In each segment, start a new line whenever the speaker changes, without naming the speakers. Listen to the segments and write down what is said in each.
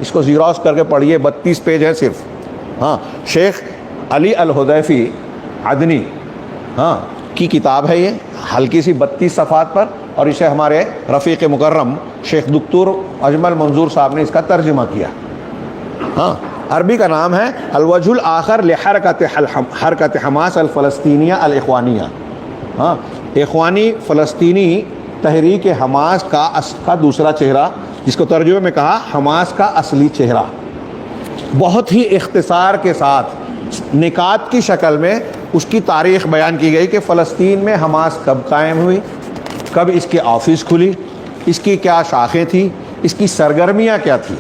اس کو زیروکس کر کے پڑھیے، 32 پیج ہے صرف. ہاں، شیخ علی الحذیفی عدنی کی کتاب ہے یہ، ہلکی سی 32 صفحات پر، اور اسے ہمارے رفیق مکرم شیخ دکتور اجمل منظور صاحب نے اس کا ترجمہ کیا. عربی کا نام ہے الوجہ الآخر لحرکت حماس الفلسطینیہ الاخوانیہ. اخوانی فلسطینی تحریک حماس کا دوسرا چہرہ، جس کو ترجمے میں کہا حماس کا اصلی چہرہ. بہت ہی اختصار کے ساتھ نکات کی شکل میں اس کی تاریخ بیان کی گئی کہ فلسطین میں حماس کب قائم ہوئی، کب اس کے آفس کھلی، اس کی کیا شاخیں تھیں، اس کی سرگرمیاں کیا تھیں.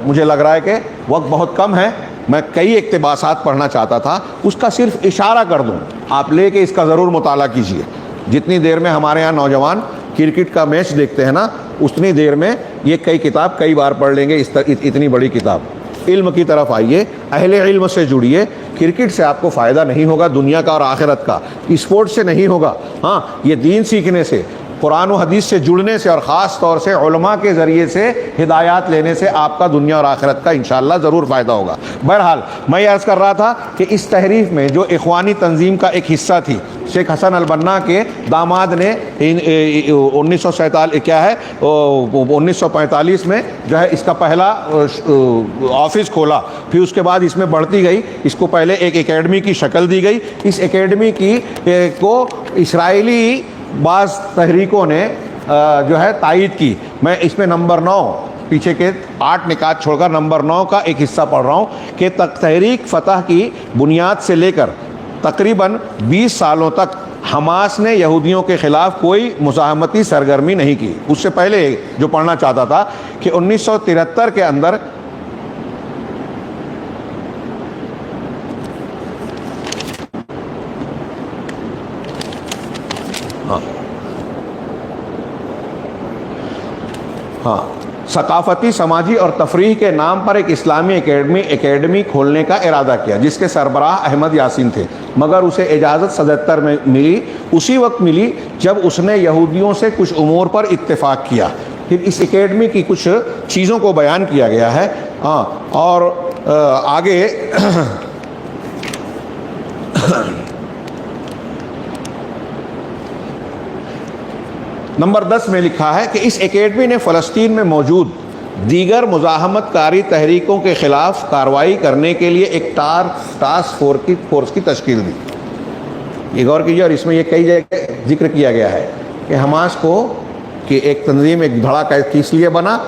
مجھے لگ رہا ہے کہ وقت بہت کم ہے، میں کئی اقتباسات پڑھنا چاہتا تھا، اس کا صرف اشارہ کر دوں، آپ لے کے اس کا ضرور مطالعہ کیجئے. جتنی دیر میں ہمارے ہاں نوجوان کرکٹ کا میچ دیکھتے ہیں نا، اتنی دیر میں یہ کتاب کئی بار پڑھ لیں گے. اتنی بڑی کتاب. علم کی طرف آئیے، اہل علم سے جڑیے. کرکٹ سے آپ کو فائدہ نہیں ہوگا دنیا کا اور آخرت کا، اسپورٹ سے نہیں ہوگا. یہ دین سیکھنے سے، قرآن و حدیث سے جڑنے سے، اور خاص طور سے علماء کے ذریعے سے ہدایات لینے سے آپ کا دنیا اور آخرت کا انشاءاللہ ضرور فائدہ ہوگا. بہرحال میں یہ عرض کر رہا تھا کہ اس تحریک میں جو اخوانی تنظیم کا ایک حصہ تھی، شیخ حسن البنا کے داماد نے 1945 میں جو ہے اس کا پہلا آفس کھولا. پھر اس کے بعد اس میں بڑھتی گئی. اس کو پہلے ایک اکیڈمی کی شکل دی گئی. اس اکیڈمی کو اسرائیلی بعض تحریکوں نے جو ہے تائید کی. میں اس میں نمبر 9 پیچھے کے 8 نکات چھوڑ کر نمبر 9 کا ایک حصہ پڑھ رہا ہوں کہ تحریک فتح کی بنیاد سے لے کر تقریباً 20 سالوں تک حماس نے یہودیوں کے خلاف کوئی مزاحمتی سرگرمی نہیں کی. اس سے پہلے جو پڑھنا چاہتا تھا کہ 1973 کے اندر ثقافتی، سماجی اور تفریح کے نام پر ایک اسلامی اکیڈمی کھولنے کا ارادہ کیا، جس کے سربراہ احمد یاسین تھے. مگر اسے اجازت 77 میں ملی. اسی وقت ملی جب اس نے یہودیوں سے کچھ امور پر اتفاق کیا. پھر اس اکیڈمی کی کچھ چیزوں کو بیان کیا گیا ہے. اور آگے نمبر 10 میں لکھا ہے کہ اس اکیڈمی نے فلسطین میں موجود دیگر مزاحمت کاری تحریکوں کے خلاف کارروائی کرنے کے لیے ایک ٹاسک فورس کی تشکیل دی. یہ غور کیجیے، اور اس میں یہ کئی جگہ ذکر کیا گیا ہے کہ حماس کو کہ ایک تنظیم، ایک دھڑا کس لیے بنا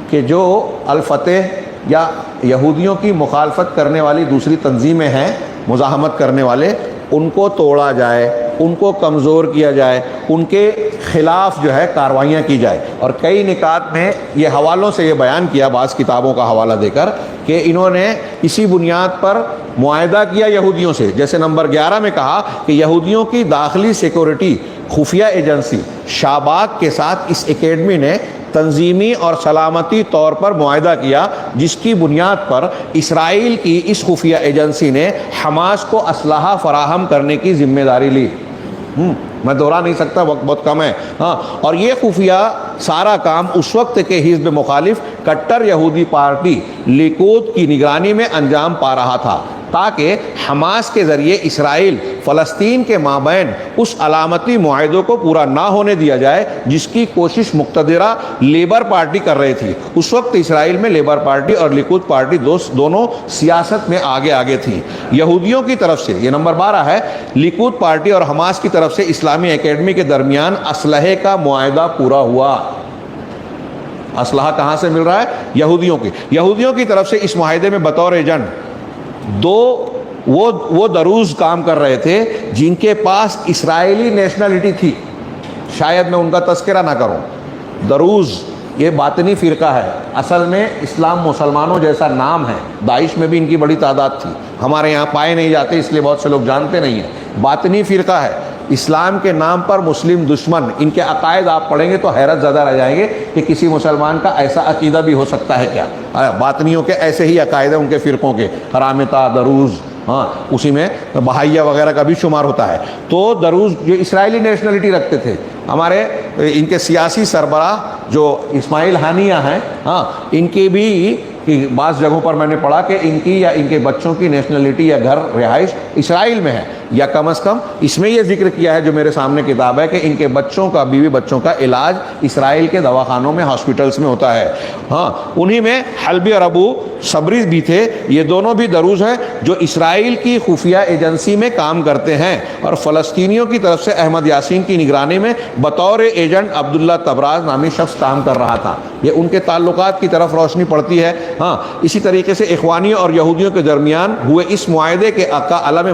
کہ جو الفتح یا یہودیوں کی مخالفت کرنے والی دوسری تنظیمیں ہیں، مزاحمت کرنے والے، ان کو توڑا جائے، ان کو کمزور کیا جائے، ان کے خلاف جو ہے کارروائیاں کی جائے. اور کئی نکات میں یہ حوالوں سے یہ بیان کیا، بعض کتابوں کا حوالہ دے کر، کہ انہوں نے اسی بنیاد پر معاہدہ کیا یہودیوں سے. جیسے نمبر 11 میں کہا کہ یہودیوں کی داخلی سیکورٹی خفیہ ایجنسی شاباک کے ساتھ اس اکیڈمی نے تنظیمی اور سلامتی طور پر معاہدہ کیا، جس کی بنیاد پر اسرائیل کی اس خفیہ ایجنسی نے حماس کو اسلحہ فراہم کرنے کی ذمہ داری لی. میں دوہرا نہیں سکتا، وقت بہت کم ہے. اور یہ خفیہ سارا کام اس وقت کے حزب مخالف کٹر یہودی پارٹی لیکود کی نگرانی میں انجام پا رہا تھا، تاکہ حماس کے ذریعے اسرائیل فلسطین کے مابین اس علامتی معاہدوں کو پورا نہ ہونے دیا جائے جس کی کوشش مقتدرہ لیبر پارٹی کر رہی تھی. اس وقت اسرائیل میں لیبر پارٹی اور لیکود پارٹی دونوں سیاست میں آگے تھیں. یہودیوں کی طرف سے، یہ نمبر 12 ہے، لیکود پارٹی اور حماس کی طرف سے اسلامی اکیڈمی کے درمیان اسلحے کا معاہدہ پورا ہوا. اسلحہ کہاں سے مل رہا ہے؟ یہودیوں کی طرف سے اس معاہدے میں بطور ایجنٹ وہ دروز کام کر رہے تھے جن کے پاس اسرائیلی نیشنلٹی تھی. شاید میں ان کا تذکرہ نہ کروں. دروز یہ باطنی فرقہ ہے، اصل میں اسلام مسلمانوں جیسا نام ہے. داعش میں بھی ان کی بڑی تعداد تھی، ہمارے یہاں پائے نہیں جاتے اس لیے بہت سے لوگ جانتے نہیں ہیں. باطنی فرقہ ہے، اسلام کے نام پر مسلم دشمن. ان کے عقائد آپ پڑھیں گے تو حیرت زدہ رہ جائیں گے کہ کسی مسلمان کا ایسا عقیدہ بھی ہو سکتا ہے کیا. باطنیوں کے ایسے ہی عقائد ہیں ان کے فرقوں کے، حرامتہ، دروز، اسی میں بہائیہ وغیرہ کا بھی شمار ہوتا ہے. تو دروز جو اسرائیلی نیشنلٹی رکھتے تھے، ہمارے ان کے سیاسی سربراہ جو اسماعیل ہانیہ ہیں، ہاں، ان کی بھی بعض جگہوں پر میں نے پڑھا کہ ان کی یا ان کے بچوں کی نیشنلٹی یا گھر رہائش اسرائیل میں ہے، یا کم از کم اس میں یہ ذکر کیا ہے جو میرے سامنے کتاب ہے کہ ان کے بچوں کا، بیوی بچوں کا علاج اسرائیل کے دواخانوں میں، ہاسپٹلز میں ہوتا ہے۔ ہاں، انہی میں حلبی اور ابو صبری بھی تھے، یہ دونوں بھی دروز ہیں جو اسرائیل کی خفیہ ایجنسی میں کام کرتے ہیں، اور فلسطینیوں کی طرف سے احمد یاسین کی نگرانی میں بطور ایجنٹ عبداللہ تبراز نامی شخص کام کر رہا تھا۔ یہ ان کے تعلقات کی طرف روشنی پڑتی ہے۔ ہاں، اسی طریقے سے اخوانیوں اور یہودیوں کے درمیان ہوئے اس معاہدے کے علم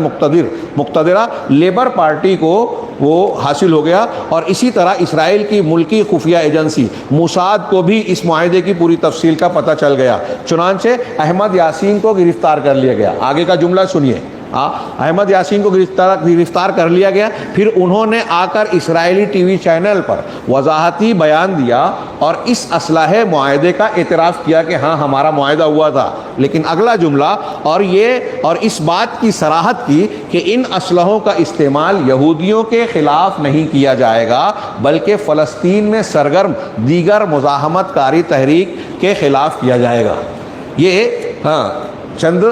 مقتدرہ لیبر پارٹی کو وہ حاصل ہو گیا، اور اسی طرح اسرائیل کی ملکی خفیہ ایجنسی موساد کو بھی اس معاہدے کی پوری تفصیل کا پتہ چل گیا، چنانچہ احمد یاسین کو گرفتار کر لیا گیا۔ آگے کا جملہ سنیے، احمد یاسین کو گرفتار کر لیا گیا، پھر انہوں نے آ کر اسرائیلی ٹی وی چینل پر وضاحتی بیان دیا اور اس اصلاح معاہدے کا اعتراف کیا کہ ہاں ہمارا معاہدہ ہوا تھا، لیکن اگلا جملہ اور اس بات کی صراحت کی کہ ان اسلحوں کا استعمال یہودیوں کے خلاف نہیں کیا جائے گا بلکہ فلسطین میں سرگرم دیگر مزاحمت کاری تحریک کے خلاف کیا جائے گا۔ یہ چند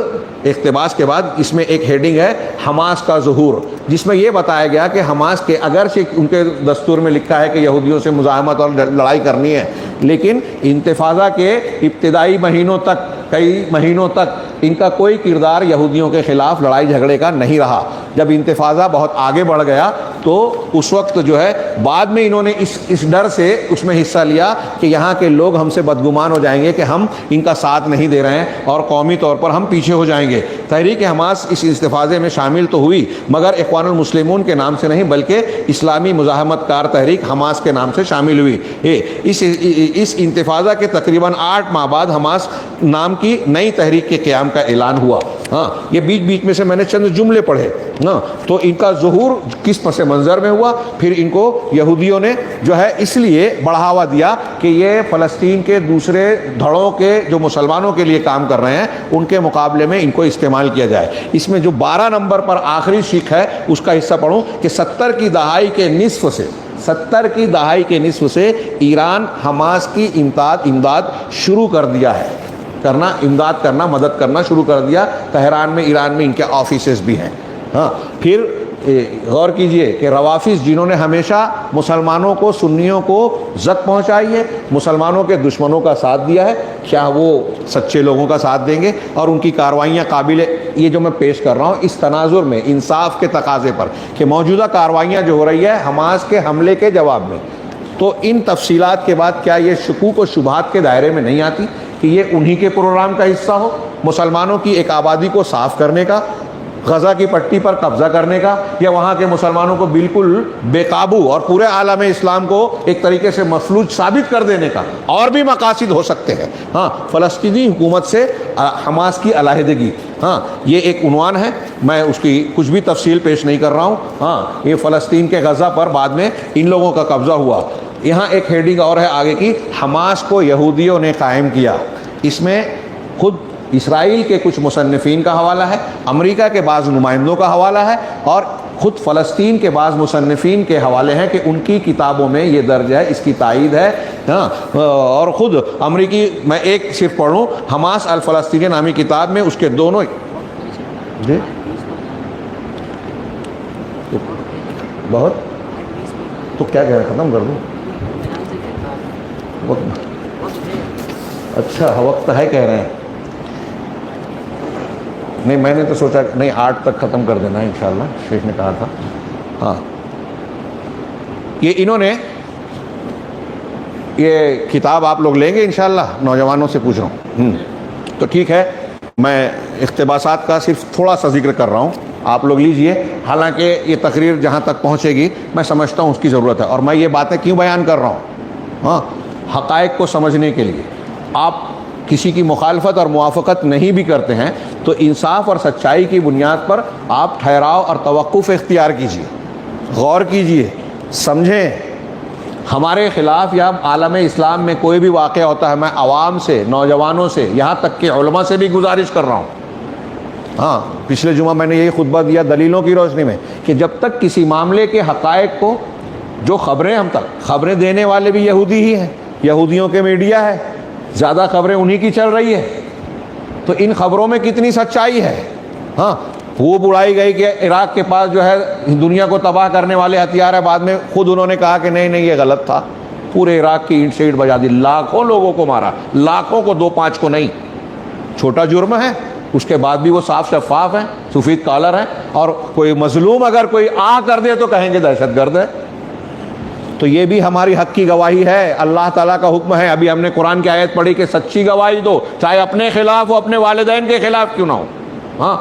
اقتباس کے بعد اس میں ایک ہیڈنگ ہے حماس کا ظہور، جس میں یہ بتایا گیا کہ حماس کے اگرچہ ان کے دستور میں لکھا ہے کہ یہودیوں سے مزاحمت اور لڑائی کرنی ہے، لیکن انتفاضہ کے ابتدائی مہینوں تک، کئی مہینوں تک ان کا کوئی کردار یہودیوں کے خلاف لڑائی جھگڑے کا نہیں رہا۔ جب انتفاضہ بہت آگے بڑھ گیا تو اس وقت جو ہے بعد میں انہوں نے اس ڈر سے اس میں حصہ لیا کہ یہاں کے لوگ ہم سے بدگمان ہو جائیں گے کہ ہم ان کا ساتھ نہیں دے رہے ہیں اور قومی طور پر ہم پیچھے ہو جائیں گے۔ تحریک حماس اس انتفاضے میں شامل تو ہوئی مگر اخوان المسلمون کے نام سے نہیں بلکہ اسلامی مزاحمت کار تحریک حماس کے نام سے شامل ہوئی۔ اس انتفاضہ کے تقریباً 8 ماہ بعد حماس نام کی نئی تحریک کے قیام کا اعلان ہوا۔ ہاں، یہ بیچ میں سے میں نے چند جملے پڑھے نا، تو ان کا ظہور کس پس منظر میں ہوا، پھر ان کو یہودیوں نے جو ہے اس لیے بڑھاوا دیا کہ یہ فلسطین کے دوسرے دھڑوں کے جو مسلمانوں کے لیے کام کر رہے ہیں ان کے مقابلے میں ان کو استعمال کیا جائے۔ اس میں جو 12 نمبر پر آخری شق ہے اس کا حصہ پڑھوں کہ 70 کی دہائی کے نصف سے ایران حماس کی امداد شروع کر دیا ہے، امداد کرنا، مدد کرنا شروع کر دیا۔ تہران میں، ایران میں ان کے آفیسز بھی ہیں۔ ہاں، پھر غور کیجئے کہ روافظ جنہوں نے ہمیشہ مسلمانوں کو، سنیوں کو زد پہنچائی ہے، مسلمانوں کے دشمنوں کا ساتھ دیا ہے، کیا وہ سچے لوگوں کا ساتھ دیں گے؟ اور ان کی کارروائیاں قابل، یہ جو میں پیش کر رہا ہوں اس تناظر میں انصاف کے تقاضے پر کہ موجودہ کارروائیاں جو ہو رہی ہے حماس کے حملے کے جواب میں، تو ان تفصیلات کے بعد کیا یہ شکوک و شبہات کے دائرے میں نہیں آتی کہ یہ انہی کے پروگرام کا حصہ ہو، مسلمانوں کی ایک آبادی کو صاف کرنے کا، غزہ کی پٹی پر قبضہ کرنے کا، یا وہاں کے مسلمانوں کو بالکل بے قابو اور پورے عالم اسلام کو ایک طریقے سے مفلوج ثابت کر دینے کا؟ اور بھی مقاصد ہو سکتے ہیں۔ ہاں، فلسطینی حکومت سے حماس کی علیحدگی، ہاں، یہ ایک عنوان ہے، میں اس کی کچھ بھی تفصیل پیش نہیں کر رہا ہوں۔ ہاں، یہ فلسطین کے غزہ پر بعد میں ان لوگوں کا قبضہ ہوا۔ یہاں ایک ہیڈنگ اور ہے آگے کی، حماس کو یہودیوں نے قائم کیا۔ اس میں خود اسرائیل کے کچھ مصنفین کا حوالہ ہے، امریکہ کے بعض نمائندوں کا حوالہ ہے، اور خود فلسطین کے بعض مصنفین کے حوالے ہیں کہ ان کی کتابوں میں یہ درج ہے، اس کی تائید ہے۔ ہاں، اور خود امریکی، میں ایک صرف پڑھوں، حماس الفلسطینی نامی کتاب میں اس کے دونوں جی بہت تو کیا کہہ رہے ہیں، ختم کر دوں؟ اچھا، وقت ہے کہہ رہے ہیں؟ نہیں، میں نے تو سوچا نہیں 8 تک ختم کر دینا ہے انشاءاللہ، شیخ نے کہا تھا۔ ہاں، یہ انہوں نے یہ کتاب آپ لوگ لیں گے انشاءاللہ؟ نوجوانوں سے پوچھ رہا ہوں۔ تو ٹھیک ہے، میں اقتباسات کا صرف تھوڑا سا ذکر کر رہا ہوں، آپ لوگ لیجئے۔ حالانکہ یہ تقریر جہاں تک پہنچے گی میں سمجھتا ہوں اس کی ضرورت ہے، اور میں یہ باتیں کیوں بیان کر رہا ہوں؟ ہاں، حقائق کو سمجھنے کے لیے۔ آپ کسی کی مخالفت اور موافقت نہیں بھی کرتے ہیں تو انصاف اور سچائی کی بنیاد پر آپ ٹھہراؤ اور توقف اختیار کیجیے، غور کیجیے، سمجھیں۔ ہمارے خلاف یا عالم اسلام میں کوئی بھی واقعہ ہوتا ہے، میں عوام سے، نوجوانوں سے، یہاں تک کہ علماء سے بھی گزارش کر رہا ہوں۔ ہاں، پچھلے جمعہ میں نے یہی خطبہ دیا دلیلوں کی روشنی میں کہ جب تک کسی معاملے کے حقائق کو جو خبریں ہم تک، خبریں دینے والے بھی یہودی ہی ہیں، یہودیوں کے میڈیا ہے، زیادہ خبریں انہی کی چل رہی ہے، تو ان خبروں میں کتنی سچائی ہے؟ ہاں وہ بڑھائی گئی کہ عراق کے پاس جو ہے دنیا کو تباہ کرنے والے ہتھیار ہے، بعد میں خود انہوں نے کہا کہ نہیں یہ غلط تھا، پورے عراق کی اینٹ سے اینٹ بجا دی، لاکھوں لوگوں کو مارا، لاکھوں کو، 2-5 کو نہیں، چھوٹا جرم ہے، اس کے بعد بھی وہ صاف شفاف ہیں، سفید کالر ہیں، اور کوئی مظلوم اگر کوئی کر دے تو کہیں گے دہشت گرد ہے۔ تو یہ بھی ہماری حق کی گواہی ہے، اللہ تعالیٰ کا حکم ہے، ابھی ہم نے قرآن کی آیت پڑھی کہ سچی گواہی دو، چاہے اپنے خلاف ہو، اپنے والدین کے خلاف کیوں نہ ہو۔ ہاں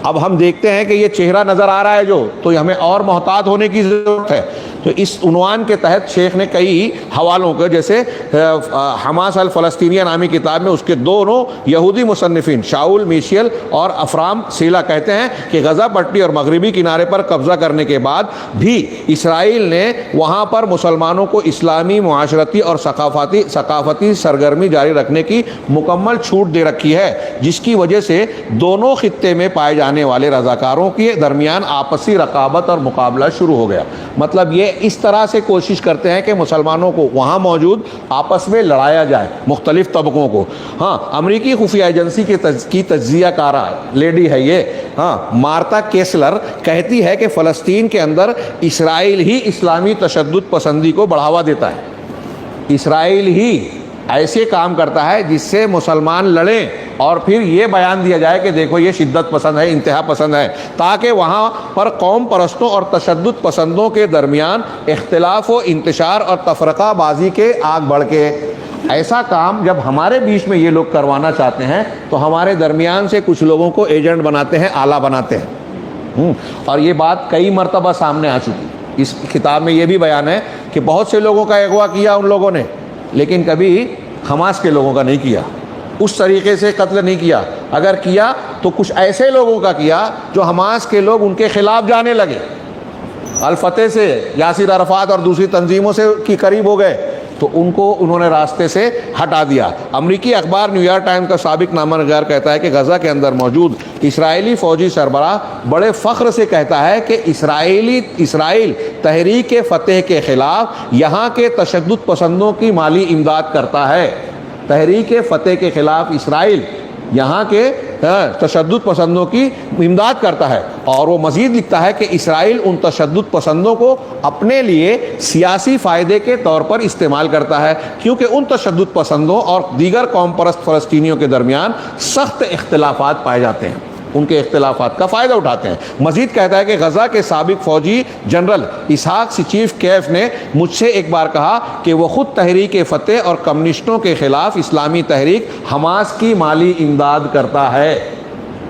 اب ہم دیکھتے ہیں کہ یہ چہرہ نظر آ رہا ہے جو، تو ہمیں اور محتاط ہونے کی ضرورت ہے۔ تو اس عنوان کے تحت شیخ نے کئی حوالوں کو، جیسے حماس الفلسطینیہ نامی کتاب میں اس کے دونوں یہودی مصنفین شاؤل میشیل اور افرام سیلا کہتے ہیں کہ غزہ پٹی اور مغربی کنارے پر قبضہ کرنے کے بعد بھی اسرائیل نے وہاں پر مسلمانوں کو اسلامی، معاشرتی اور ثقافتی سرگرمی جاری رکھنے کی مکمل چھوٹ دے رکھی ہے، جس کی وجہ سے دونوں خطے میں پائے جانے والے رضاکاروں کے درمیان آپسی رقابت اور مقابلہ شروع ہو گیا۔ مطلب یہ اس طرح سے کوشش کرتے ہیں کہ مسلمانوں کو وہاں موجود آپس میں لڑایا جائے، مختلف طبقوں کو۔ ہاں امریکی خفیہ ایجنسی کی تجزیہ کارہ لیڈی ہے یہ، ہاں مارتا کیسلر کہتی ہے کہ فلسطین کے اندر اسرائیل ہی اسلامی تشدد پسندی کو بڑھاوا دیتا ہے، اسرائیل ہی ایسے کام کرتا ہے جس سے مسلمان لڑیں اور پھر یہ بیان دیا جائے کہ دیکھو یہ شدت پسند ہے، انتہا پسند ہے، تاکہ وہاں پر قوم پرستوں اور تشدد پسندوں کے درمیان اختلاف و انتشار اور تفرقہ بازی کے آگ بڑھ کے۔ ایسا کام جب ہمارے بیچ میں یہ لوگ کروانا چاہتے ہیں تو ہمارے درمیان سے کچھ لوگوں کو ایجنٹ بناتے ہیں، آلہ بناتے ہیں، اور یہ بات کئی مرتبہ سامنے آ چکی۔ اس کتاب میں یہ بھی بیان ہے کہ بہت سے لوگوں کا اغوا کیا ان لوگوں نے، لیکن کبھی حماس کے لوگوں کا نہیں کیا، اس طریقے سے قتل نہیں کیا، اگر کیا تو کچھ ایسے لوگوں کا کیا جو حماس کے لوگ ان کے خلاف جانے لگے، الفتح سے، یاسر عرفات اور دوسری تنظیموں سے کی قریب ہو گئے، تو ان کو انہوں نے راستے سے ہٹا دیا۔ امریکی اخبار نیویارک ٹائمز کا سابق نامہ نگار کہتا ہے کہ غزہ کے اندر موجود اسرائیلی فوجی سربراہ بڑے فخر سے کہتا ہے کہ اسرائیل تحریک فتح کے خلاف یہاں کے تشدد پسندوں کی مالی امداد کرتا ہے۔ تحریک فتح کے خلاف اسرائیل یہاں کے تشدد پسندوں کی امداد کرتا ہے، اور وہ مزید لکھتا ہے کہ اسرائیل ان تشدد پسندوں کو اپنے لیے سیاسی فائدے کے طور پر استعمال کرتا ہے، کیونکہ ان تشدد پسندوں اور دیگر قوم پرست فلسطینیوں کے درمیان سخت اختلافات پائے جاتے ہیں، ان کے اختلافات کا فائدہ اٹھاتے ہیں۔ مزید کہتا ہے کہ غزہ کے سابق فوجی جنرل اسحاق چیف کیف نے مجھ سے ایک بار کہا کہ وہ خود تحریک فتح اور کمیونسٹوں کے خلاف اسلامی تحریک حماس کی مالی امداد کرتا ہے۔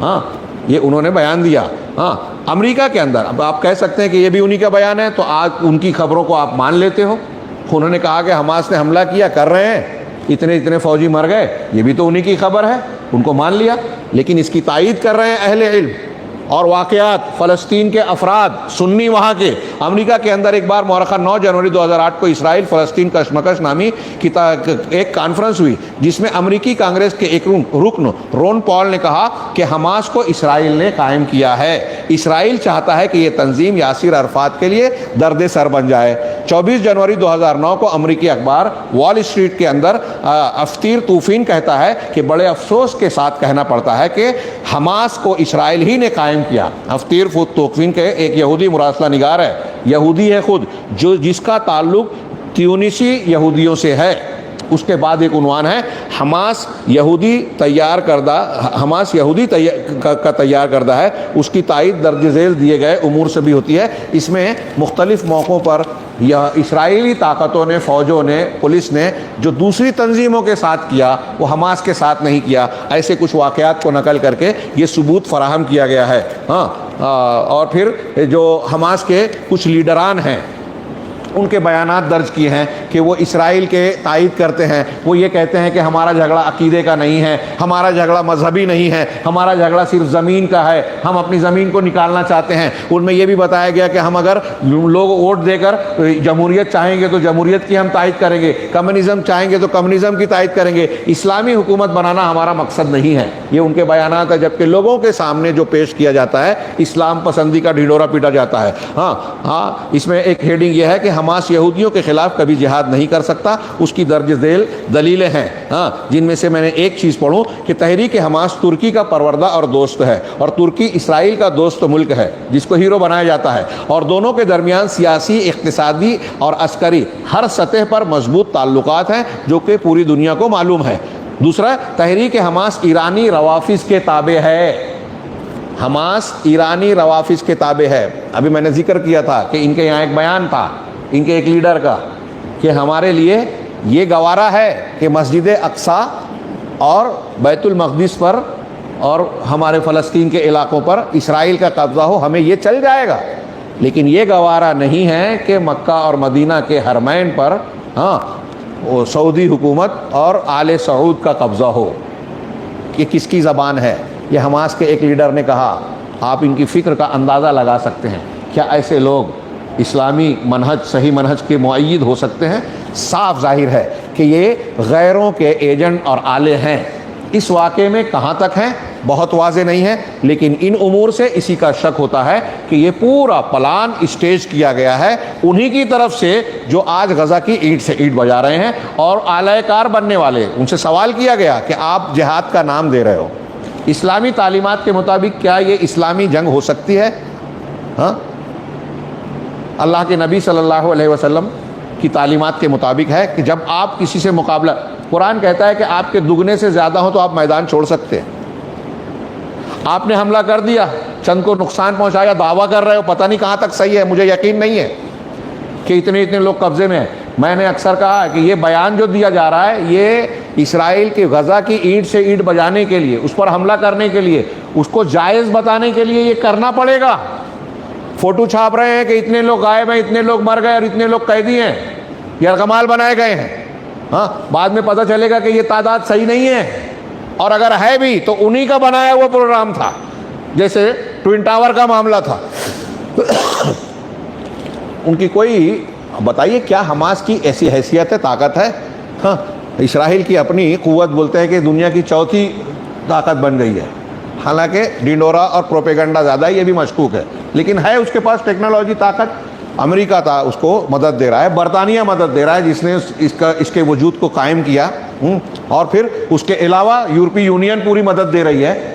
ہاں یہ انہوں نے بیان دیا۔ ہاں امریکہ کے اندر، اب آپ کہہ سکتے ہیں کہ یہ بھی انہی کا بیان ہے، تو آج ان کی خبروں کو آپ مان لیتے ہو۔ انہوں نے کہا کہ حماس نے حملہ کیا، کر رہے ہیں، اتنے فوجی مر گئے، یہ بھی تو انہی کی خبر ہے، ان کو مان لیا، لیکن اس کی تائید کر رہے ہیں اہل علم اور واقعات، فلسطین کے افراد، سنی وہاں کے۔ امریکہ کے اندر ایک بار مورخہ 9 جنوری 2008 کو اسرائیل فلسطین کشمکش نامی ایک کانفرنس ہوئی، جس میں امریکی کانگریس کے ایک رکن رون پال نے کہا کہ حماس کو اسرائیل نے قائم کیا ہے، اسرائیل چاہتا ہے کہ یہ تنظیم یاسر عرفات کے لیے درد سر بن جائے۔ 24 جنوری 2009 کو امریکی اخبار وال اسٹریٹ کے اندر افطیر توفین کہتا ہے کہ بڑے افسوس کے ساتھ کہنا پڑتا ہے کہ حماس کو اسرائیل ہی نے قائم کیا۔ افطیر توفین کے ایک یہودی مراسلہ نگار ہے، یہودی ہے خود، جس کا تعلق تیونسی یہودیوں سے ہے۔ اس کے بعد ایک عنوان ہے حماس یہودی کا تیار کردہ ہے، اس کی تائید درج ذیل دیے گئے امور سے بھی ہوتی ہے۔ اس میں مختلف موقعوں پر اسرائیلی طاقتوں نے، فوجوں نے، پولیس نے جو دوسری تنظیموں کے ساتھ کیا وہ حماس کے ساتھ نہیں کیا، ایسے کچھ واقعات کو نقل کر کے یہ ثبوت فراہم کیا گیا ہے۔ اور پھر جو حماس کے کچھ لیڈران ہیں ان کے بیانات درج کیے ہیں کہ کہ وہ اسرائیل کے تائید کرتے ہیں، وہ یہ کہتے ہیں کہ ہمارا جھگڑا عقیدے کا نہیں ہے، ہمارا جھگڑا مذہبی نہیں ہے، ہمارا جھگڑا صرف زمین کا ہے، ہم اپنی زمین کو نکالنا چاہتے ہیں۔ ان میں یہ بھی بتایا گیا کہ ہم اگر لوگ ووٹ دے کر جمہوریت چاہیں گے تو جمہوریت کی ہم تائید کریں گے، کمیونزم چاہیں گے تو کمیونزم کی تائید کریں گے، اسلامی حکومت بنانا ہمارا مقصد نہیں ہے۔ یہ ان کے بیانات ہیں، جبکہ لوگوں کے سامنے جو پیش کیا جاتا ہے اسلام پسندی کا ڈھڈورا پیٹا جاتا ہے۔ ہاں اس میں ایک ہیڈنگ یہ ہے کہ حماس یہودیوں کے خلاف کبھی جہاد نہیں کر سکتا، اس کی درج ذیل دلیلیں ہیں، جن میں سے میں نے ایک چیز پڑھوں کہ تحریک حماس ترکی کا پروردہ اور دوست ہے، اور ترکی اسرائیل کا دوست ملک ہے جس کو ہیرو بنایا جاتا ہے، اور دونوں کے درمیان سیاسی، اقتصادی اور عسکری ہر سطح پر مضبوط تعلقات ہیں جو کہ پوری دنیا کو معلوم ہے۔ دوسرا، تحریک حماس ایرانی روافظ کے تابع ہے۔ حماس ایرانی روافظ کے تابع ہے۔ ابھی میں نے ذکر کیا تھا کہ ان کے یہاں ایک بیان تھا ان کے ایک لیڈر کا کہ ہمارے لیے یہ گوارا ہے کہ مسجد اقصی اور بیت المقدس پر اور ہمارے فلسطین کے علاقوں پر اسرائیل کا قبضہ ہو، ہمیں یہ چل جائے گا، لیکن یہ گوارا نہیں ہے کہ مکہ اور مدینہ کے حرمین پر سعودی حکومت اور آل سعود کا قبضہ ہو۔ یہ کس کی زبان ہے؟ یہ حماس کے ایک لیڈر نے کہا۔ آپ ان کی فکر کا اندازہ لگا سکتے ہیں، کیا ایسے لوگ اسلامی منہج، صحیح منہج کے مؤید ہو سکتے ہیں؟ صاف ظاہر ہے کہ یہ غیروں کے ایجنٹ اور آلے ہیں۔ اس واقعے میں کہاں تک ہیں بہت واضح نہیں ہے، لیکن ان امور سے اسی کا شک ہوتا ہے کہ یہ پورا پلان اسٹیج کیا گیا ہے انہی کی طرف سے جو آج غزہ کی اینٹ سے اینٹ بجا رہے ہیں اور اعلی کار بننے والے۔ ان سے سوال کیا گیا کہ آپ جہاد کا نام دے رہے ہو، اسلامی تعلیمات کے مطابق کیا یہ اسلامی جنگ ہو سکتی ہے؟ اللہ کے نبی صلی اللہ علیہ وسلم کی تعلیمات کے مطابق ہے کہ جب آپ کسی سے مقابلہ، قرآن کہتا ہے کہ آپ کے دگنے سے زیادہ ہو تو آپ میدان چھوڑ سکتے ہیں۔ آپ نے حملہ کر دیا، چند کو نقصان پہنچایا، دعویٰ کر رہے ہو، پتہ نہیں کہاں تک صحیح ہے، مجھے یقین نہیں ہے کہ اتنے لوگ قبضے میں ہیں۔ میں نے اکثر کہا کہ یہ بیان جو دیا جا رہا ہے یہ اسرائیل کی غزہ کی اینٹ سے اینٹ بجانے کے لیے، اس پر حملہ کرنے کے لیے، اس کو جائز بتانے کے لیے یہ کرنا پڑے گا۔ فوٹو چھاپ رہے ہیں کہ اتنے لوگ غائب ہیں، اتنے لوگ مر گئے اور اتنے لوگ قیدی ہیں، یرغمال بنائے گئے ہیں۔ بعد میں پتہ چلے گا کہ یہ تعداد صحیح نہیں ہے، اور اگر ہے بھی تو انہی کا بنایا ہوا پروگرام تھا، جیسے ٹوئن ٹاور کا معاملہ تھا۔ ان کی کوئی بتائیے کیا حماس کی ایسی حیثیت ہے، طاقت ہے؟ اسرائیل کی اپنی قوت بولتے ہیں کہ دنیا کی چوتھی طاقت بن گئی ہے، حالانکہ ڈینڈورا اور پروپیگنڈا زیادہ ہے، یہ بھی مشکوک ہے، لیکن ہے اس کے پاس ٹیکنالوجی، طاقت۔ امریکہ تھا اس کو مدد دے رہا ہے، برطانیہ مدد دے رہا ہے جس نے اس کے وجود کو قائم کیا، اور پھر اس کے علاوہ یورپی یونین پوری مدد دے رہی ہے۔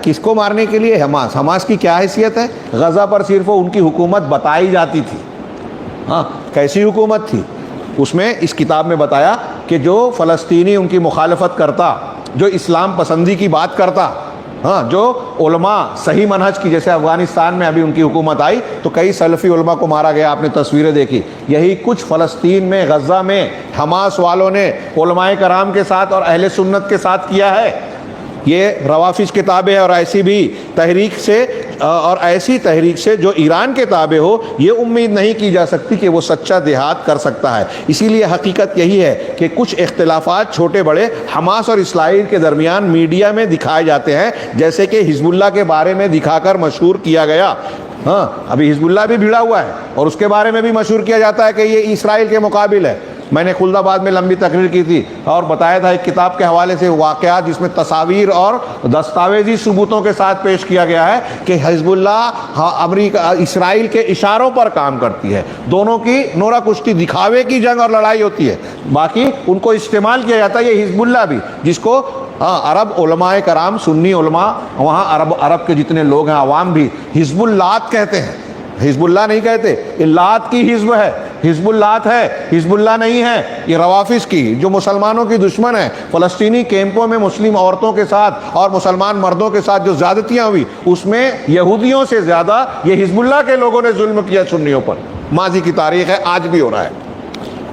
کس کو مارنے کے لیے؟ حماس کی کیا حیثیت ہے؟ غزہ پر صرف ان کی حکومت بتائی جاتی تھی۔ کیسی حکومت تھی؟ اس میں اس کتاب میں بتایا کہ جو فلسطینی ان کی مخالفت کرتا، جو اسلام پسندی کی بات کرتا، جو علماء صحیح منہج کی، جیسے افغانستان میں ابھی ان کی حکومت آئی تو کئی سلفی علماء کو مارا گیا، آپ نے تصویریں دیکھی، یہی کچھ فلسطین میں، غزہ میں حماس والوں نے علماء کرام کے ساتھ اور اہل سنت کے ساتھ کیا ہے۔ یہ روافظ کے تابع ہے، اور ایسی تحریک سے جو ایران کے تابع ہو، یہ امید نہیں کی جا سکتی کہ وہ سچا جہاد کر سکتا ہے۔ اسی لیے حقیقت یہی ہے کہ کچھ اختلافات چھوٹے بڑے حماس اور اسرائیل کے درمیان میڈیا میں دکھائے جاتے ہیں، جیسے کہ حزب اللہ کے بارے میں دکھا کر مشہور کیا گیا۔ ابھی حزب اللہ بھی بھیڑا ہوا ہے اور اس کے بارے میں بھی مشہور کیا جاتا ہے کہ یہ اسرائیل کے مقابل ہے۔ میں نے خلد آباد میں لمبی تقریر کی تھی اور بتایا تھا ایک کتاب کے حوالے سے واقعات جس میں تصاویر اور دستاویزی ثبوتوں کے ساتھ پیش کیا گیا ہے کہ حزب اللہ امریکہ اسرائیل کے اشاروں پر کام کرتی ہے، دونوں کی نورا کشتی، دکھاوے کی جنگ اور لڑائی ہوتی ہے، باقی ان کو استعمال کیا جاتا ہے۔ یہ حزب اللہ بھی، جس کو عرب علماء کرام، سنی علماء، وہاں عرب کے جتنے لوگ ہیں، عوام بھی حزب اللات کہتے ہیں، حزب اللہ نہیں کہتے۔ اللات کی حزب ہے، حزب اللات ہے، حزب اللہ نہیں ہے۔ یہ روافظ کی جو مسلمانوں کی دشمن ہے، فلسطینی کیمپوں میں مسلم عورتوں کے ساتھ اور مسلمان مردوں کے ساتھ جو زیادتیاں ہوئی، اس میں یہودیوں سے زیادہ یہ حزب اللہ کے لوگوں نے ظلم کیا سنیوں پر۔ ماضی کی تاریخ ہے، آج بھی ہو رہا ہے۔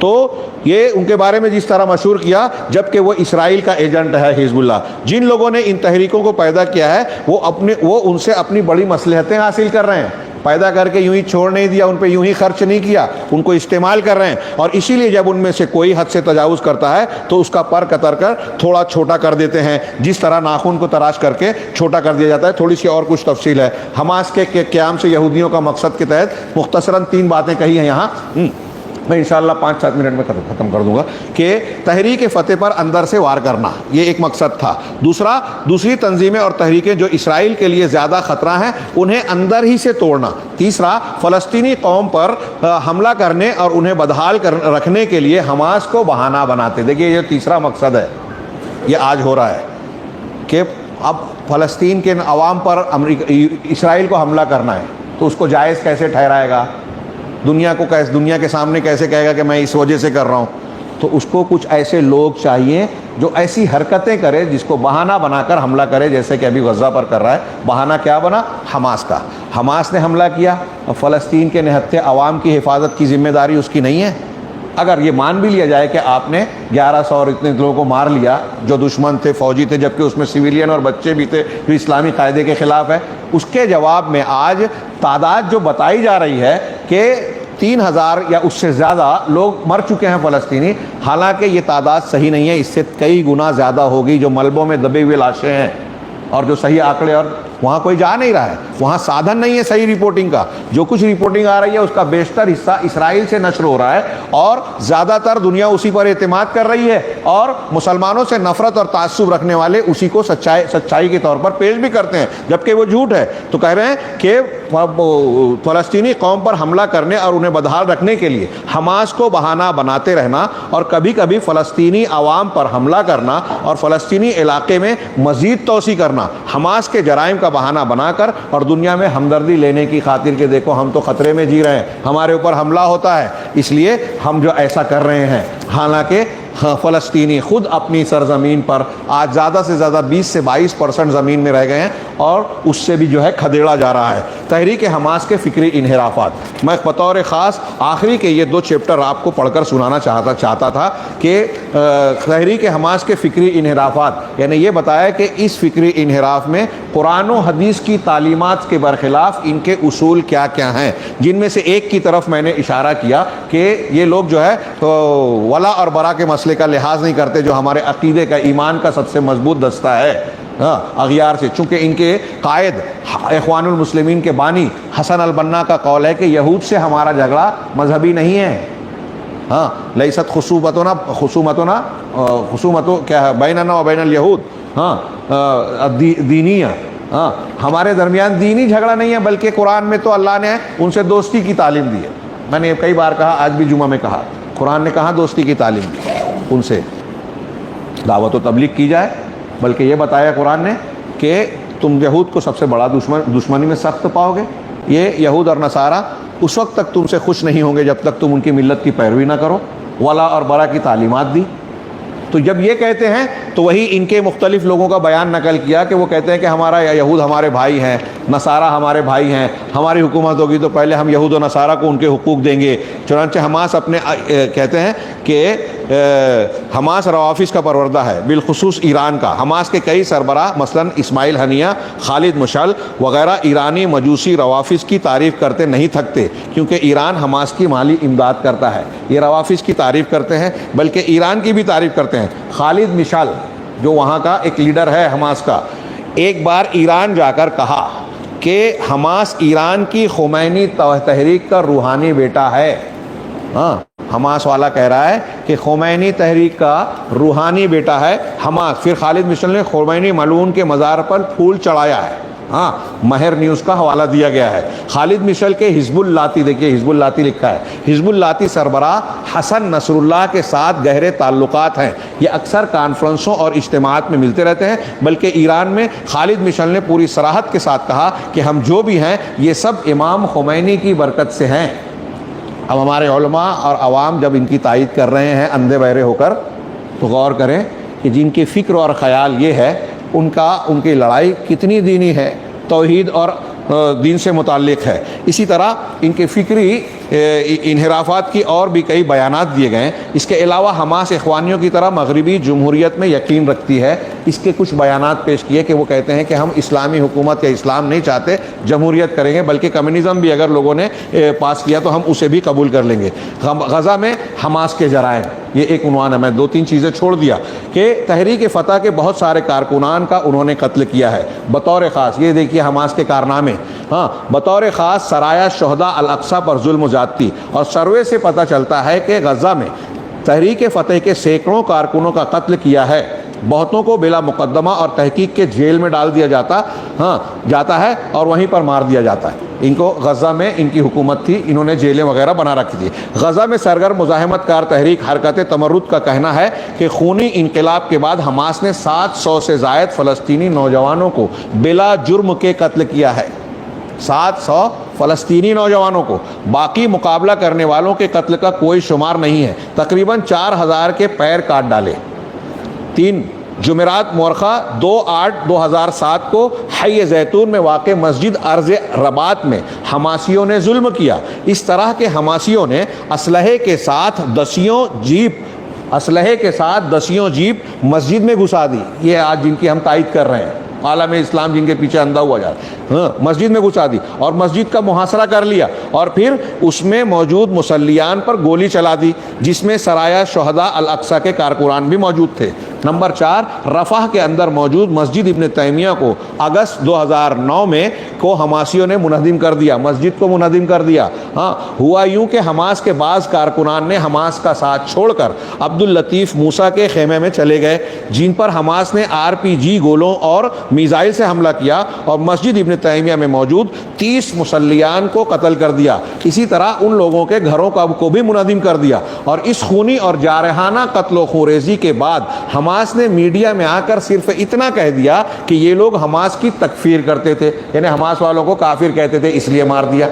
تو یہ ان کے بارے میں جس طرح مشہور کیا، جبکہ وہ اسرائیل کا ایجنٹ ہے حزب اللہ۔ جن لوگوں نے ان تحریکوں کو پیدا کیا ہے وہ ان سے اپنی بڑی مصلحتیں حاصل کر رہے ہیں۔ پیدا کر کے یوں ہی چھوڑ نہیں دیا، ان پہ یوں ہی خرچ نہیں کیا، ان کو استعمال کر رہے ہیں. اور اسی لیے جب ان میں سے کوئی حد سے تجاوز کرتا ہے تو اس کا پر قطر کر تھوڑا چھوٹا کر دیتے ہیں، جس طرح ناخن کو تراش کر کے چھوٹا کر دیا جاتا ہے. تھوڑی سی اور کچھ تفصیل ہے. حماس کے قیام سے یہودیوں کا مقصد کے تحت مختصراً 3 باتیں کہی ہیں یہاں، میں انشاءاللہ 5-7 منٹ میں ختم کر دوں گا. کہ تحریک فتح پر اندر سے وار کرنا، یہ ایک مقصد تھا. دوسری تنظیمیں اور تحریکیں جو اسرائیل کے لیے زیادہ خطرہ ہیں انہیں اندر ہی سے توڑنا. تیسرا، فلسطینی قوم پر حملہ کرنے اور انہیں بدحال رکھنے کے لیے حماس کو بہانہ بناتے. دیکھیے یہ تیسرا مقصد ہے، یہ آج ہو رہا ہے کہ اب فلسطین کے عوام پر اسرائیل کو حملہ کرنا ہے تو اس کو جائز کیسے ٹھہرائے گا، دنیا کے سامنے کیسے کہے گا کہ میں اس وجہ سے کر رہا ہوں. تو اس کو کچھ ایسے لوگ چاہیے جو ایسی حرکتیں کرے جس کو بہانہ بنا کر حملہ کرے، جیسے کہ ابھی غزہ پر کر رہا ہے. بہانہ کیا بنا؟ حماس کا. حماس نے حملہ کیا، فلسطین کے نہتے عوام کی حفاظت کی ذمہ داری اس کی نہیں ہے. اگر یہ مان بھی لیا جائے کہ آپ نے 1100 اور اتنے لوگوں کو مار لیا جو دشمن تھے، فوجی تھے، جبکہ اس میں سویلین اور بچے بھی تھے جو اسلامی قاعدے کے خلاف ہے، اس کے جواب میں آج تعداد جو بتائی جا رہی ہے کہ 3000 یا اس سے زیادہ لوگ مر چکے ہیں فلسطینی، حالانکہ یہ تعداد صحیح نہیں ہے. اس سے کئی گنا زیادہ ہوگی جو ملبوں میں دبے ہوئے لاشیں ہیں اور جو صحیح آنکڑے، اور وہاں کوئی جا نہیں رہا ہے، وہاں سادھن نہیں ہے صحیح رپورٹنگ کا. جو کچھ رپورٹنگ آ رہی ہے اس کا بیشتر حصہ اسرائیل سے نشر ہو رہا ہے اور زیادہ تر دنیا اسی پر اعتماد کر رہی ہے، اور مسلمانوں سے نفرت اور تعصب رکھنے والے اسی کو سچائی کے طور پر پیش بھی کرتے ہیں جبکہ وہ جھوٹ ہے. تو کہہ رہے ہیں کہ فلسطینی قوم پر حملہ کرنے اور انہیں بدحال رکھنے کے لیے حماس کو بہانہ بناتے رہنا اور کبھی کبھی فلسطینی عوام پر حملہ کرنا اور فلسطینی علاقے میں مزید توسیع کرنا حماس کے جرائم کا بہانہ بنا کر، اور دنیا میں ہمدردی لینے کی خاطر کہ دیکھو ہم تو خطرے میں جی رہے ہیں، ہمارے اوپر حملہ ہوتا ہے اس لیے ہم جو ایسا کر رہے ہیں. حالانکہ فلسطینی خود اپنی سرزمین پر آج زیادہ سے زیادہ 20 سے 22% زمین میں رہ گئے ہیں اور اس سے بھی جو ہے کھدیڑا جا رہا ہے. تحریک حماس کے فکری انحرافات، میں بطور خاص آخری کے یہ 2 چیپٹر آپ کو پڑھ کر سنانا چاہتا تھا کہ تحریک حماس کے فکری انحرافات، یعنی یہ بتایا کہ اس فکری انحراف میں قرآن و حدیث کی تعلیمات کے برخلاف ان کے اصول کیا کیا ہیں، جن میں سے ایک کی طرف میں نے اشارہ کیا کہ یہ لوگ جو ہے ولا اور برا کے مسئلے کا لحاظ نہیں کرتے جو ہمارے عقیدے کا، ایمان کا سب سے مضبوط دستہ ہے اغیار سے. چونکہ ان کے قائد اخوان المسلمین کے بانی حسن البنا کا قول ہے کہ یہود سے ہمارا جھگڑا مذہبی نہیں ہے. لیست خصومتنا کیا ہے بیننا و بین الیہود دینیہ، ہمارے درمیان دینی جھگڑا نہیں ہے بلکہ قرآن میں تو اللہ نے ان سے دوستی کی تعلیم دی ہے. میں نے کئی بار کہا، آج بھی جمعہ میں کہا، قرآن نے کہاں دوستی کی تعلیم دی، ان سے دعوت و تبلیغ کی جائے، بلکہ یہ بتایا قرآن نے کہ تم یہود کو سب سے بڑا دشمنی میں سخت پاؤ گے. یہ یہود اور نصارہ اس وقت تک تم سے خوش نہیں ہوں گے جب تک تم ان کی ملت کی پیروی نہ کرو. ولا اور برا کی تعلیمات دی. تو جب یہ کہتے ہیں تو وہی ان کے مختلف لوگوں کا بیان نقل کیا کہ وہ کہتے ہیں کہ ہمارا یہود ہمارے بھائی ہیں، نصارہ ہمارے بھائی ہیں، ہماری حکومت ہوگی تو پہلے ہم یہود و نصارہ کو ان کے حقوق دیں گے. چنانچہ حماس اپنے کہتے ہیں کہ حماس روافظ کا پروردہ ہے، بالخصوص ایران کا. حماس کے کئی سربراہ مثلا اسماعیل ہنیہ، خالد مشعل وغیرہ ایرانی مجوسی روافظ کی تعریف کرتے نہیں تھکتے، کیونکہ ایران حماس کی مالی امداد کرتا ہے. یہ روافظ کی تعریف کرتے ہیں بلکہ ایران کی بھی تعریف کرتے ہیں. خالد مشعل جو وہاں کا ایک لیڈر ہے حماس کا، ایک بار ایران جا کر کہا کہ حماس ایران کی خمینی تحریک کا روحانی بیٹا ہے. حماس والا کہہ رہا ہے کہ خمینی تحریک کا روحانی بیٹا ہے حماس. پھر خالد مشعل نے خمینی ملعون کے مزار پر پھول چڑھایا ہے. مہر نیوز کا حوالہ دیا گیا ہے. خالد مشعل کے حزب اللاتی، دیکھیے حزب اللاتی لکھا ہے، حزب اللاتی سربراہ حسن نصر اللہ کے ساتھ گہرے تعلقات ہیں. یہ اکثر کانفرنسوں اور اجتماعات میں ملتے رہتے ہیں. بلکہ ایران میں خالد مشعل نے پوری صراحت کے ساتھ کہا کہ ہم جو بھی ہیں یہ سب امام خمینی کی برکت سے ہیں. اب ہمارے علماء اور عوام جب ان کی تائید کر رہے ہیں اندھے بہرے ہو کر، تو غور کریں کہ جن کی فکر اور خیال یہ ہے ان کی لڑائی کتنی دینی ہے، توحید اور دین سے متعلق ہے. اسی طرح ان کے فکری انحرافات کی اور بھی کئی بیانات دیے گئے ہیں. اس کے علاوہ حماس اخوانیوں کی طرح مغربی جمہوریت میں یقین رکھتی ہے اس کے کچھ بیانات پیش کیے کہ وہ کہتے ہیں کہ ہم اسلامی حکومت یا اسلام نہیں چاہتے، جمہوریت کریں گے، بلکہ کمیونزم بھی اگر لوگوں نے پاس کیا تو ہم اسے بھی قبول کر لیں گے۔ غزہ میں حماس کے جرائم، یہ ایک عنوان ہے۔ میں 2-3 چیزیں چھوڑ دیا کہ تحریک فتح کے بہت سارے کارکنان کا انہوں نے قتل کیا ہے بطور خاص۔ یہ دیکھیے حماس کے کارنامے، بطور خاص سرایا شہداء الاقصی پر ظلم و زیادتی، اور سروے سے پتہ چلتا ہے کہ غزہ میں تحریک فتح کے سینکڑوں کارکنوں کا قتل کیا ہے۔ بہتوں کو بلا مقدمہ اور تحقیق کے جیل میں ڈال دیا جاتا ہے اور وہیں پر مار دیا جاتا ہے۔ ان کو غزہ میں ان کی حکومت تھی، انہوں نے جیلیں وغیرہ بنا رکھی تھی۔ غزہ میں سرگرم مزاحمت کار تحریک حرکت تمرد کا کہنا ہے کہ خونی انقلاب کے بعد حماس نے 700 سے زائد فلسطینی نوجوانوں کو بلا جرم کے قتل کیا ہے۔ 700 فلسطینی نوجوانوں کو، باقی مقابلہ کرنے والوں کے قتل کا کوئی شمار نہیں ہے۔ تقریباً 4000 کے پیر کاٹ ڈالے۔ 3 جمعرات مورخہ 2/8/2007 کو حی زیتون میں واقع مسجد ارض رباط میں حماسیوں نے ظلم کیا۔ اس طرح کے حماسیوں نے اسلحے کے ساتھ دسیوں جیپ مسجد میں گھسا دی۔ یہ آج جن کی ہم تائید کر رہے ہیں، عالم اسلام جن کے پیچھے اندھا ہوا جاتا ہے، مسجد میں گھسا دی اور مسجد کا محاصرہ کر لیا، اور پھر اس میں موجود مصلیان پر گولی چلا دی، جس میں سرایا شہداء الاقصی کے کارکنان بھی موجود تھے۔ نمبر 4، رفح کے اندر موجود مسجد ابن تیمیہ کو اگست 2009 میں کو حماسیوں نے منہدم کر دیا، مسجد کو منہدم کر دیا۔ ہوا یوں کہ حماس کے بعض کارکنان نے حماس کا ساتھ چھوڑ کر عبداللطیف موسیٰ کے خیمے میں چلے گئے، جن پر حماس نے RPG گولوں اور میزائل سے حملہ کیا اور مسجد ابن تیمیہ میں موجود 30 مصلیان کو قتل کر دیا۔ اسی طرح ان لوگوں کے گھروں کو بھی منہدم کر دیا۔ اور اس خونی اور جارحانہ قتل و خوریزی کے بعد حماس نے میڈیا میں آ کر صرف اتنا کہہ دیا کہ یہ لوگ حماس کی تکفیر کرتے تھے، یعنی حماس والوں کو کافر کہتے تھے، اس لیے مار دیا۔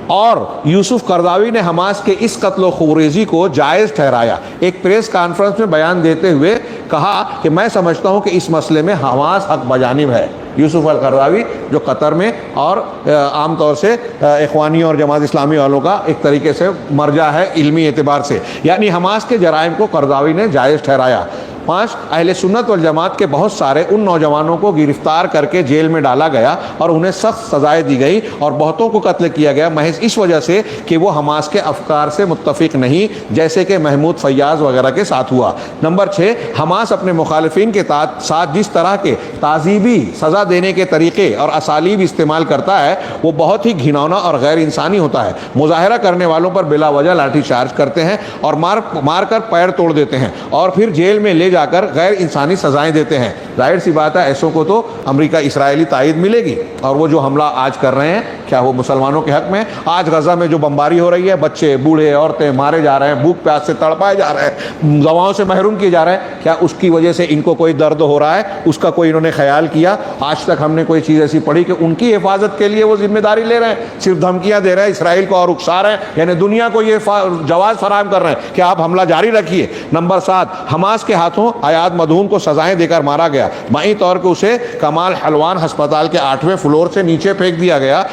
اور یوسف قرضاوی نے حماس کے اس قتل و خوریزی کو جائز ٹھہرایا۔ ایک پریس کانفرنس میں بیان دیتے ہوئے کہا کہ میں سمجھتا ہوں کہ اس مسئلے میں حماس حق بجانب ہے۔ یوسف القرضاوی جو قطر میں اور عام طور سے اخوانی اور جماعت اسلامی والوں کا ایک طریقے سے مرجع ہے علمی اعتبار سے، یعنی حماس کے جرائم کو قرضاوی نے جائز ٹھہرایا۔ 5، اہل سنت والجماعت کے بہت سارے ان نوجوانوں کو گرفتار کر کے جیل میں ڈالا گیا اور انہیں سخت سزائیں دی گئی اور بہتوں کو قتل کیا گیا محض اس وجہ سے کہ وہ حماس کے افکار سے متفق نہیں، جیسے کہ محمود فیاض وغیرہ کے ساتھ ہوا۔ نمبر 6، حماس اپنے مخالفین کے ساتھ جس طرح کے تعذیبی سزا دینے کے طریقے اور اسالیب استعمال کرتا ہے وہ بہت ہی گھناؤنا اور غیر انسانی ہوتا ہے۔ مظاہرہ کرنے والوں پر بلا وجہ لاٹھی چارج کرتے ہیں اور مار کر پیر توڑ دیتے ہیں اور پھر جیل میں لے جا کر غیر انسانی سزائیں دیتے ہیں۔ ظاہر سی بات ہے ایسوں کو تو امریکہ اسرائیلی تائید ملے گی، اور وہ جو حملہ آج کر رہے ہیں کیا وہ مسلمانوں کے حق میں؟ آج غزہ میں جو بمباری ہو رہی ہے، بچے بوڑھے عورتیں مارے جا رہے ہیں، بھوک پیاس سے تڑپائے جا رہے ہیں، دواؤں سے محروم کیے جا رہے ہیں، کیا اس کی وجہ سے ان کو کوئی درد ہو رہا ہے؟ اس کا کوئی انہوں نے خیال کیا؟ آج تک ہم نے کوئی چیز ایسی پڑھی کہ ان کی حفاظت کے لیے وہ ذمہ داری لے رہے ہیں؟ صرف دھمکیاں دے رہے ہیں اسرائیل کو اور اکسا رہے ہیں، یعنی دنیا کو یہ جواز فراہم کر رہے ہیں کہ آپ حملہ جاری رکھیے۔ نمبر 7، حماس کے ہاتھوں عیاد مدھون کو سزائیں دے کر مارا گیا، مئی طور پہ اسے کمال حلوان ہسپتال کے 8ویں فلور سے نیچے پھینک دیا گیا،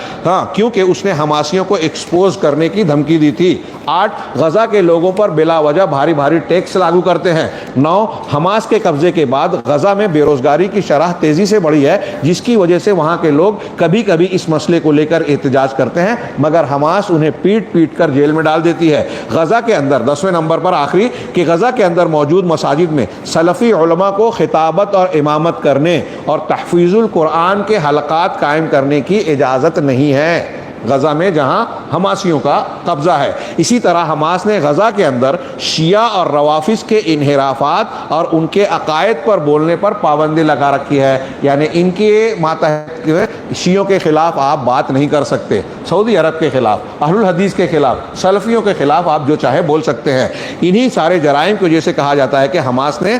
کیونکہ اس نے حماسیوں کو ایکسپوز کرنے کی دھمکی دی تھی۔ 8، غزہ کے لوگوں پر بلا وجہ بھاری ٹیکس لاگو کرتے ہیں۔ 9، حماس کے قبضے کے بعد غزہ میں بے روزگاری کی شرح تیزی سے بڑھی ہے، جس کی وجہ سے وہاں کے لوگ کبھی کبھی اس مسئلے کو لے کر احتجاج کرتے ہیں، مگر حماس انہیں پیٹ کر جیل میں ڈال دیتی ہے۔ غزہ کے اندر 10ویں نمبر پر آخری کہ غزہ کے اندر موجود مساجد میں سلفی علماء کو خطابت اور امامت کرنے اور تحفیظ القرآن کے حلقات قائم کرنے کی اجازت نہیں ہے، غزہ میں جہاں حماسیوں کا قبضہ ہے۔ اسی طرح حماس نے غزہ کے اندر شیعہ اور روافظ کے انحرافات اور ان کے عقائد پر بولنے پر پابندی لگا رکھی ہے، یعنی ان کے ماتحت شیعوں کے خلاف آپ بات نہیں کر سکتے، سعودی عرب کے خلاف، اہل الحدیث کے خلاف، سلفیوں کے خلاف آپ جو چاہے بول سکتے ہیں۔ انہی سارے جرائم کی وجہ سے کہا جاتا ہے کہ حماس نے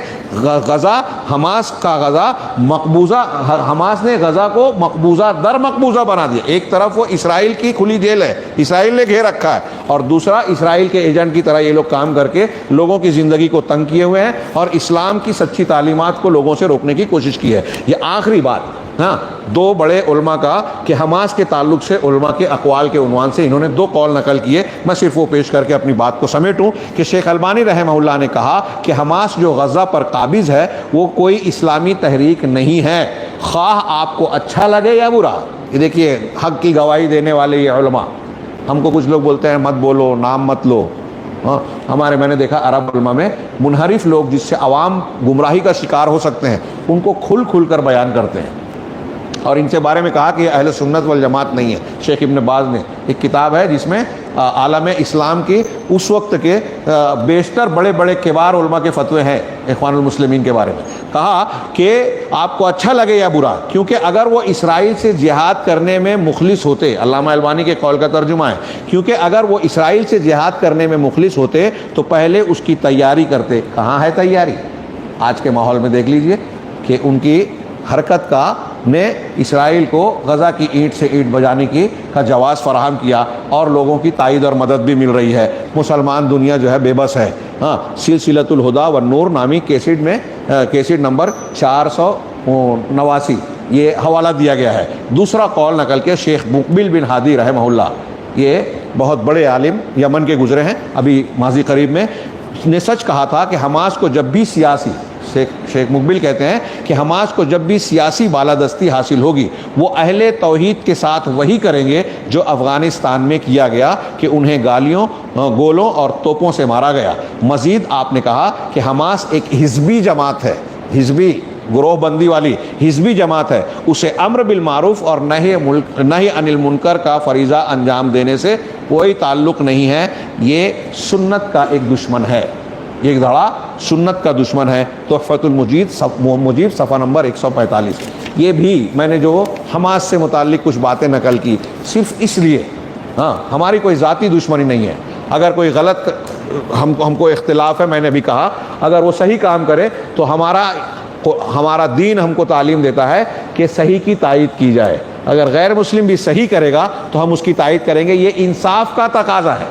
غزہ کو مقبوضہ در مقبوضہ بنا دیا۔ ایک طرف وہ اسرائیل کی کھلی جیل ہے، اسرائیل نے گھیر رکھا ہے، اور دوسرا اسرائیل کے ایجنٹ کی طرح یہ لوگ کام کر کے لوگوں کی زندگی کو تنگ کیے ہوئے ہیں اور اسلام کی سچی تعلیمات کو لوگوں سے روکنے کی کوشش کی ہے۔ یہ آخری بات ہاں دو بڑے علماء کا کہ حماس کے تعلق سے علماء کے اقوال کے عنوان سے انہوں نے دو قول نقل کیے. میں صرف وہ پیش کر کے اپنی بات کو سمیٹوں کہ شیخ البانی رحمہ اللہ نے کہا کہ حماس جو غزہ پر قابض ہے وہ کوئی اسلامی تحریک نہیں ہے، خواہ آپ کو اچھا لگے یا برا. یہ دیکھیے حق کی گواہی دینے والے یہ علماء. ہم کو کچھ لوگ بولتے ہیں مت بولو، نام مت لو. ہمارے میں نے دیکھا عرب علماء میں منحرف لوگ جس سے عوام گمراہی کا شکار ہو سکتے ہیں ان کو کھل کھل کر بیان کرتے ہیں، اور ان سے بارے میں کہا کہ یہ اہل سنت والجماعت نہیں ہے. شیخ ابن باز نے ایک کتاب ہے جس میں عالم اسلام کی اس وقت کے بیشتر بڑے بڑے کبار علماء کے فتوے ہیں اخوان المسلمین کے بارے میں. کہا کہ آپ کو اچھا لگے یا برا، کیونکہ اگر وہ اسرائیل سے جہاد کرنے میں مخلص ہوتے، علامہ البانی کے قول کا ترجمہ ہے، کیونکہ اگر وہ اسرائیل سے جہاد کرنے میں مخلص ہوتے تو پہلے اس کی تیاری کرتے. کہاں ہے تیاری؟ آج کے ماحول میں دیکھ لیجئے کہ ان کی حرکت کا نے اسرائیل کو غزہ کی اینٹ سے اینٹ بجانے کا جواز فراہم کیا، اور لوگوں کی تائید اور مدد بھی مل رہی ہے. مسلمان دنیا جو ہے بے بس ہے. ہاں سلسلۃ الہدیٰ والنور نامی کیسٹ میں کیسٹ نمبر 489 یہ حوالہ دیا گیا ہے. دوسرا قول نقل کے شیخ مقبل بن ہادی رحمہ اللہ، یہ بہت بڑے عالم یمن کے گزرے ہیں ابھی ماضی قریب میں، نے سچ کہا تھا کہ حماس کو جب بھی سیاسی، شیخ مقبل کہتے ہیں کہ حماس کو جب بھی سیاسی بالادستی حاصل ہوگی وہ اہل توحید کے ساتھ وہی کریں گے جو افغانستان میں کیا گیا کہ انہیں گالیوں، گولوں اور توپوں سے مارا گیا. مزید آپ نے کہا کہ حماس ایک حزبی جماعت ہے، حزبی گروہ بندی والی حزبی جماعت ہے، اسے امر بالمعروف اور نہی عن المنکر کا فریضہ انجام دینے سے کوئی تعلق نہیں ہے. یہ سنت کا ایک دشمن ہے، ایک دھڑا سنت کا دشمن ہے. تحفۃ المجید صفحہ نمبر 145. یہ بھی میں نے جو حماس سے متعلق کچھ باتیں نقل کی صرف اس لیے، ہاں ہماری کوئی ذاتی دشمنی نہیں ہے. اگر کوئی غلط ہم کو اختلاف ہے، میں نے بھی کہا اگر وہ صحیح کام کرے تو ہمارا دین ہم کو تعلیم دیتا ہے کہ صحیح کی تائید کی جائے. اگر غیر مسلم بھی صحیح کرے گا تو ہم اس کی تائید کریں گے. یہ انصاف کا تقاضا ہے.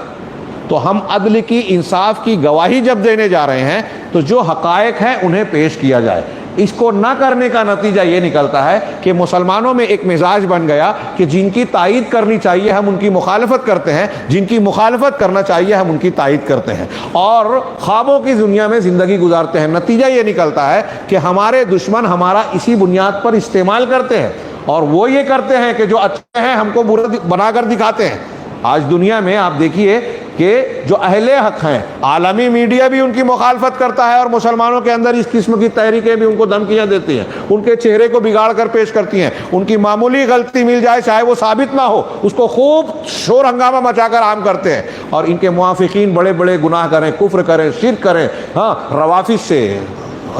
تو ہم عدل کی، انصاف کی گواہی جب دینے جا رہے ہیں تو جو حقائق ہیں انہیں پیش کیا جائے. اس کو نہ کرنے کا نتیجہ یہ نکلتا ہے کہ مسلمانوں میں ایک مزاج بن گیا کہ جن کی تائید کرنی چاہیے ہم ان کی مخالفت کرتے ہیں، جن کی مخالفت کرنا چاہیے ہم ان کی تائید کرتے ہیں، اور خوابوں کی دنیا میں زندگی گزارتے ہیں. نتیجہ یہ نکلتا ہے کہ ہمارے دشمن ہمارا اسی بنیاد پر استعمال کرتے ہیں، اور وہ یہ کرتے ہیں کہ جو اچھے ہیں ہم کو برا بنا کر دکھاتے ہیں. آج دنیا میں آپ دیکھیے کہ جو اہل حق ہیں، عالمی میڈیا بھی ان کی مخالفت کرتا ہے، اور مسلمانوں کے اندر اس قسم کی تحریکیں بھی ان کو دھمکیاں دیتی ہیں، ان کے چہرے کو بگاڑ کر پیش کرتی ہیں. ان کی معمولی غلطی مل جائے چاہے وہ ثابت نہ ہو، اس کو خوب شور ہنگامہ مچا کر عام کرتے ہیں. اور ان کے موافقین بڑے بڑے گناہ کریں، کفر کریں، شرک کریں، ہاں روافض سے،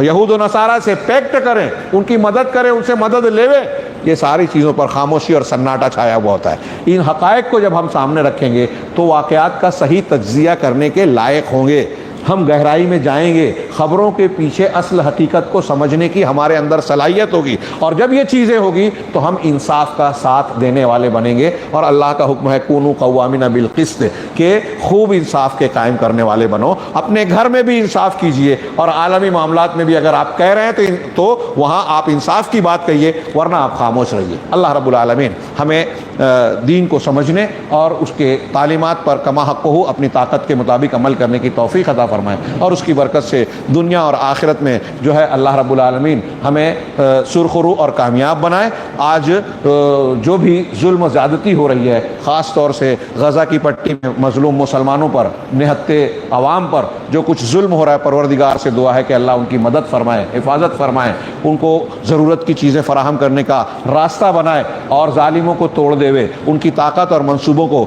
یہود و نصارہ سے پیکٹ کریں، ان کی مدد کریں، ان سے مدد لیویں. یہ ساری چیزوں پر خاموشی اور سناٹا چھایا ہوا ہوتا ہے. ان حقائق کو جب ہم سامنے رکھیں گے تو واقعات کا صحیح تجزیہ کرنے کے لائق ہوں گے. ہم گہرائی میں جائیں گے، خبروں کے پیچھے اصل حقیقت کو سمجھنے کی ہمارے اندر صلاحیت ہوگی، اور جب یہ چیزیں ہوگی تو ہم انصاف کا ساتھ دینے والے بنیں گے. اور اللہ کا حکم ہے کونوا قوامین بالقسط، کہ خوب انصاف کے قائم کرنے والے بنو. اپنے گھر میں بھی انصاف کیجئے، اور عالمی معاملات میں بھی اگر آپ کہہ رہے ہیں تو وہاں آپ انصاف کی بات کہیے، ورنہ آپ خاموش رہیے. اللہ رب العالمین ہمیں دین کو سمجھنے اور اس کے تعلیمات پر کما حق ہو اپنی طاقت کے مطابق عمل کرنے کی توفیق عطا فرمائے، اور اس کی برکت سے دنیا اور آخرت میں جو ہے اللہ رب العالمین ہمیں سرخرو اور کامیاب بنائے. آج جو بھی ظلم و زیادتی ہو رہی ہے، خاص طور سے غزہ کی پٹی میں مظلوم مسلمانوں پر، نہتے عوام پر جو کچھ ظلم ہو رہا ہے، پروردگار سے دعا ہے کہ اللہ ان کی مدد فرمائے، حفاظت فرمائے، ان کو ضرورت کی چیزیں فراہم کرنے کا راستہ بنائے، اور ظالموں کو توڑ دے، ان کی طاقت اور منصوبوں کو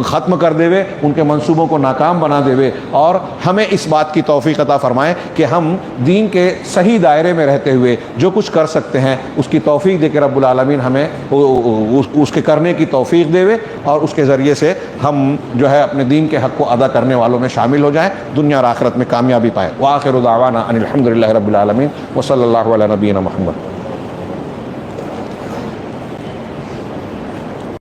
ختم کر دے، ان کے منصوبوں کو ناکام بنا دے، اور ہمیں اس بات کی توفیق عطا فرمائے کہ ہم دین کے صحیح دائرے میں رہتے ہوئے جو کچھ کر سکتے ہیں اس کی توفیق دے کے رب العالمین ہمیں اس کے کرنے کی توفیق دے، اور اس کے ذریعے سے ہم جو ہے اپنے دین کے حق کو ادا کرنے والوں میں شامل ہو جائیں، دنیا اور آخرت میں کامیابی پائیں. وآخر دعوانا ان الحمد للہ رب العالمین وصلی اللہ علی نبینا محمد.